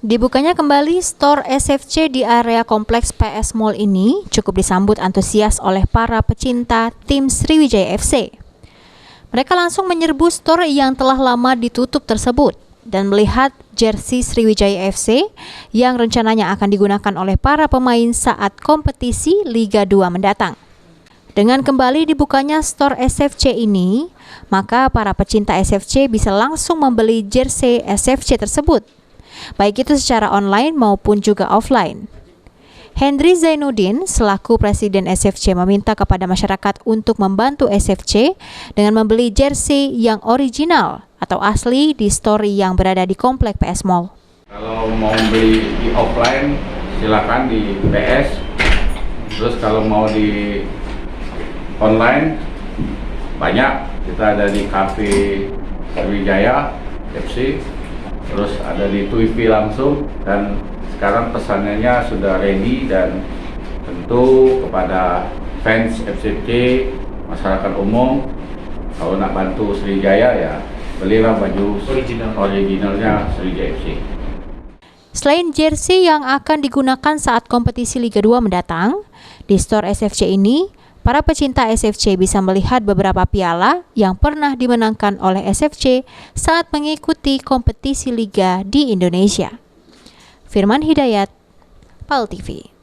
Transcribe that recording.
Dibukanya kembali store SFC di area kompleks PS Mall ini cukup disambut antusias oleh para pecinta tim Sriwijaya FC. Mereka langsung menyerbu store yang telah lama ditutup tersebut dan melihat jersey Sriwijaya FC yang rencananya akan digunakan oleh para pemain saat kompetisi Liga 2 mendatang. Dengan kembali dibukanya store SFC ini, maka para pecinta SFC bisa langsung membeli jersey SFC tersebut, baik itu secara online maupun juga offline. Hendry Zainuddin selaku Presiden SFC meminta kepada masyarakat untuk membantu SFC dengan membeli jersey yang original atau asli di store yang berada di komplek PS Mall. Kalau mau beli di offline silakan di PS, terus kalau mau di online banyak, kita ada di Cafe Sriwijaya FC, terus ada di Twifi langsung, dan sekarang pesanannya sudah ready. Dan tentu kepada fans FCC, masyarakat umum, kalau nak bantu Sriwijaya ya belilah baju originalnya Sriwijaya FC. Selain jersey yang akan digunakan saat kompetisi Liga 2 mendatang, di store SFC ini para pecinta SFC bisa melihat beberapa piala yang pernah dimenangkan oleh SFC saat mengikuti kompetisi liga di Indonesia. Firman Hidayat, PAL TV.